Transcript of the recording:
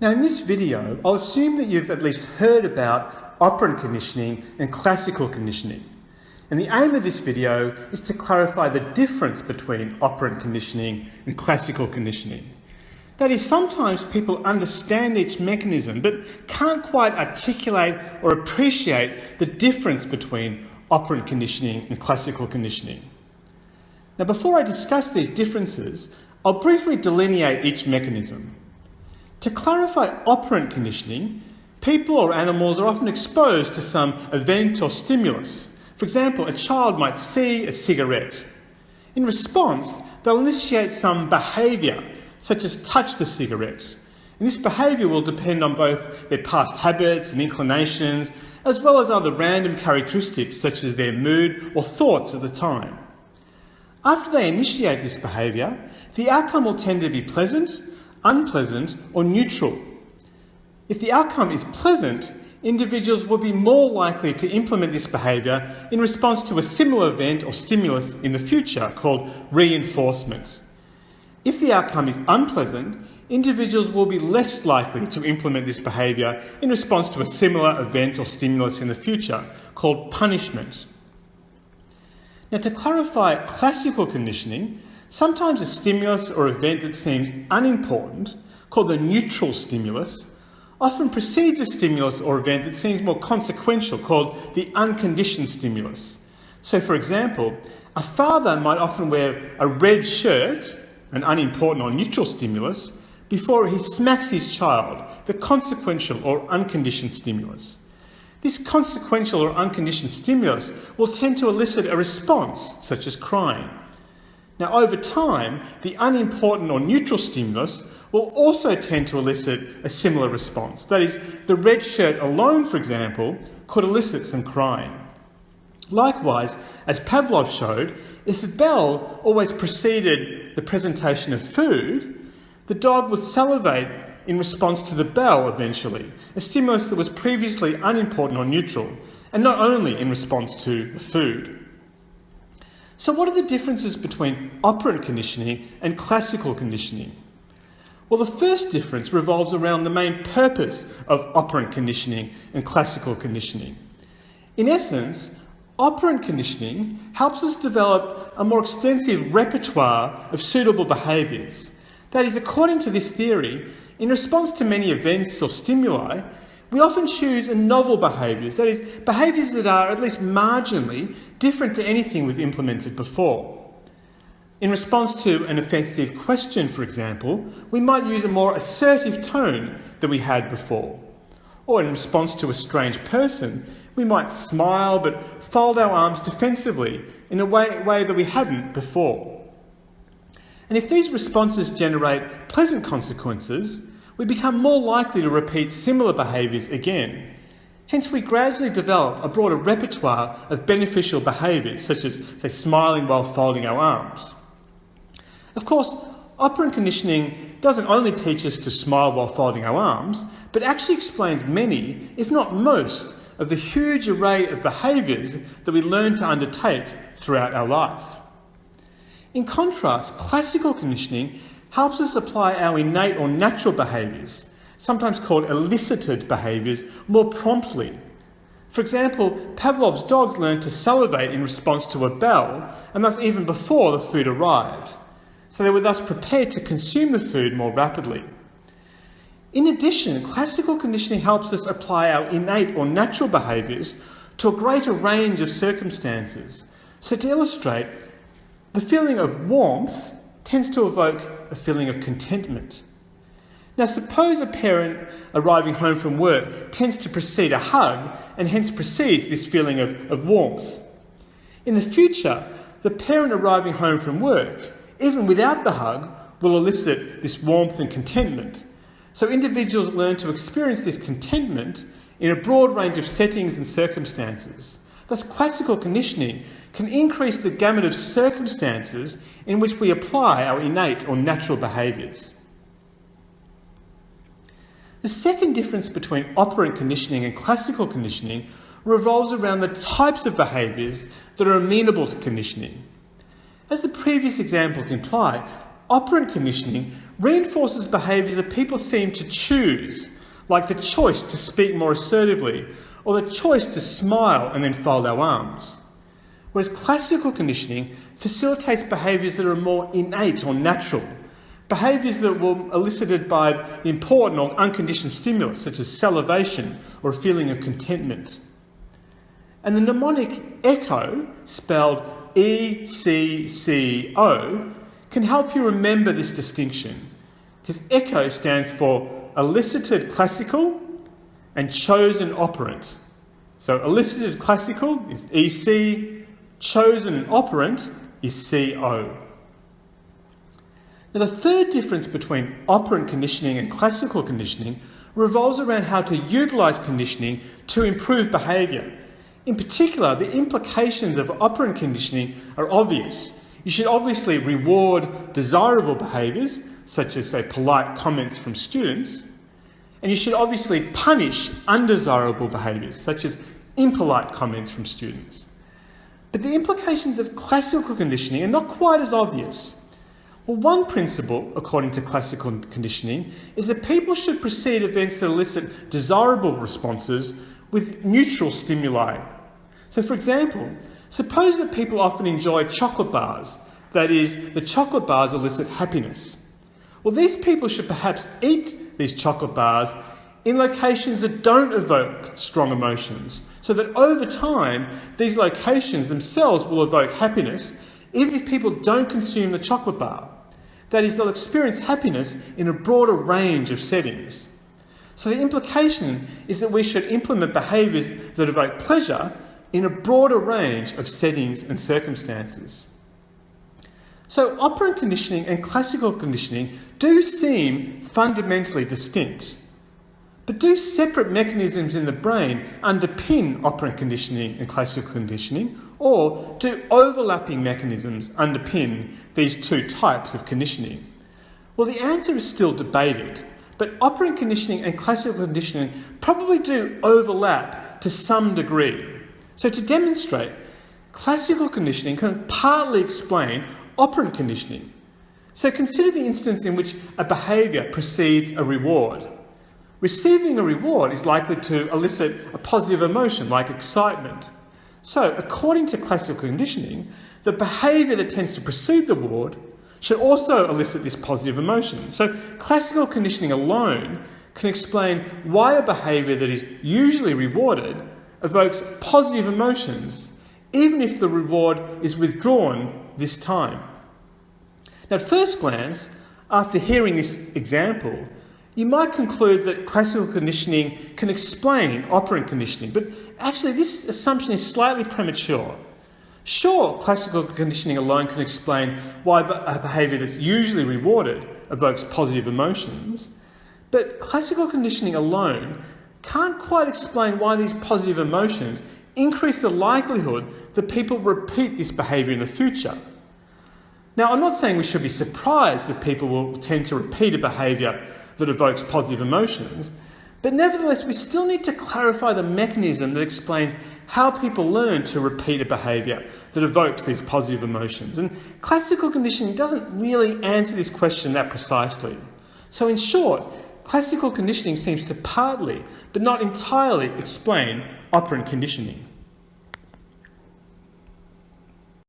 Now in this video, I'll assume that you've at least heard about operant conditioning and classical conditioning. And the aim of this video is to clarify the difference between operant conditioning and classical conditioning. That is, sometimes people understand each mechanism but can't quite articulate or appreciate the difference between operant conditioning and classical conditioning. Now, before I discuss these differences, I'll briefly delineate each mechanism. To clarify operant conditioning, people or animals are often exposed to some event or stimulus. For example, a child might see a cigarette. In response, they'll initiate some behaviour, such as touch the cigarette. And this behaviour will depend on both their past habits and inclinations, as well as other random characteristics such as their mood or thoughts at the time. After they initiate this behaviour, the outcome will tend to be pleasant, unpleasant, or neutral. If the outcome is pleasant, individuals will be more likely to implement this behaviour in response to a similar event or stimulus in the future, called reinforcement. If the outcome is unpleasant, individuals will be less likely to implement this behaviour in response to a similar event or stimulus in the future, called punishment. Now, to clarify classical conditioning, sometimes a stimulus or event that seems unimportant, called the neutral stimulus, often precedes a stimulus or event that seems more consequential, called the unconditioned stimulus. So, for example, a father might often wear a red shirt, an unimportant or neutral stimulus, before he smacks his child, the consequential or unconditioned stimulus. This consequential or unconditioned stimulus will tend to elicit a response, such as crying. Now, over time, the unimportant or neutral stimulus will also tend to elicit a similar response. That is, the red shirt alone, for example, could elicit some crying. Likewise, as Pavlov showed, if a bell always preceded the presentation of food, the dog would salivate in response to the bell eventually, a stimulus that was previously unimportant or neutral, and not only in response to the food. So what are the differences between operant conditioning and classical conditioning? Well, the first difference revolves around the main purpose of operant conditioning and classical conditioning. In essence, operant conditioning helps us develop a more extensive repertoire of suitable behaviours. That is, according to this theory, in response to many events or stimuli, we often choose novel behaviours, that is, behaviours that are at least marginally different to anything we've implemented before. In response to an offensive question, for example, we might use a more assertive tone than we had before. Or in response to a strange person, we might smile but fold our arms defensively in a way that we hadn't before. And if these responses generate pleasant consequences, we become more likely to repeat similar behaviours again. Hence, we gradually develop a broader repertoire of beneficial behaviours, such as, say, smiling while folding our arms. Of course, operant conditioning doesn't only teach us to smile while folding our arms, but actually explains many, if not most, of the huge array of behaviours that we learn to undertake throughout our life. In contrast, classical conditioning helps us apply our innate or natural behaviours, sometimes called elicited behaviours, more promptly. For example, Pavlov's dogs learned to salivate in response to a bell, and thus even before the food arrived. So they were thus prepared to consume the food more rapidly. In addition, classical conditioning helps us apply our innate or natural behaviours to a greater range of circumstances. So to illustrate, the feeling of warmth tends to evoke a feeling of contentment. Now, suppose a parent arriving home from work tends to precede a hug and hence precedes this feeling of warmth. In the future, the parent arriving home from work, even without the hug, will elicit this warmth and contentment. So individuals learn to experience this contentment in a broad range of settings and circumstances. Thus, classical conditioning can increase the gamut of circumstances in which we apply our innate or natural behaviours. The second difference between operant conditioning and classical conditioning revolves around the types of behaviours that are amenable to conditioning. As the previous examples imply, operant conditioning reinforces behaviours that people seem to choose, like the choice to speak more assertively or the choice to smile and then fold our arms. Whereas classical conditioning facilitates behaviours that are more innate or natural, behaviours that were elicited by the important or unconditioned stimulus, such as salivation or a feeling of contentment. And the mnemonic ECHO, spelled E-C-C-O, can help you remember this distinction, because ECHO stands for elicited classical and chosen operant. So elicited classical is EC, chosen operant is CO. Now, the third difference between operant conditioning and classical conditioning revolves around how to utilise conditioning to improve behaviour. In particular, the implications of operant conditioning are obvious. You should obviously reward desirable behaviours, such as, say, polite comments from students, and you should obviously punish undesirable behaviours, such as impolite comments from students. But the implications of classical conditioning are not quite as obvious. Well, one principle, according to classical conditioning, is that people should precede events that elicit desirable responses with neutral stimuli. So, for example, suppose that people often enjoy chocolate bars, that is, the chocolate bars elicit happiness. Well, these people should perhaps eat these chocolate bars in locations that don't evoke strong emotions, so that over time, these locations themselves will evoke happiness, even if people don't consume the chocolate bar. That is, they'll experience happiness in a broader range of settings. So the implication is that we should implement behaviours that evoke pleasure in a broader range of settings and circumstances. So operant conditioning and classical conditioning do seem fundamentally distinct. But do separate mechanisms in the brain underpin operant conditioning and classical conditioning, or do overlapping mechanisms underpin these two types of conditioning? Well, the answer is still debated, but operant conditioning and classical conditioning probably do overlap to some degree. So to demonstrate, classical conditioning can partly explain operant conditioning. So consider the instance in which a behaviour precedes a reward. Receiving a reward is likely to elicit a positive emotion like excitement. So, according to classical conditioning, the behaviour that tends to precede the reward should also elicit this positive emotion. So, classical conditioning alone can explain why a behaviour that is usually rewarded evokes positive emotions, even if the reward is withdrawn this time. Now, at first glance, after hearing this example, you might conclude that classical conditioning can explain operant conditioning, but actually this assumption is slightly premature. Sure, classical conditioning alone can explain why a behaviour that's usually rewarded evokes positive emotions, but classical conditioning alone can't quite explain why these positive emotions increase the likelihood that people repeat this behaviour in the future. Now, I'm not saying we should be surprised that people will tend to repeat a behaviour that evokes positive emotions, but nevertheless we still need to clarify the mechanism that explains how people learn to repeat a behaviour that evokes these positive emotions. And classical conditioning doesn't really answer this question that precisely. So in short, classical conditioning seems to partly, but not entirely, explain operant conditioning.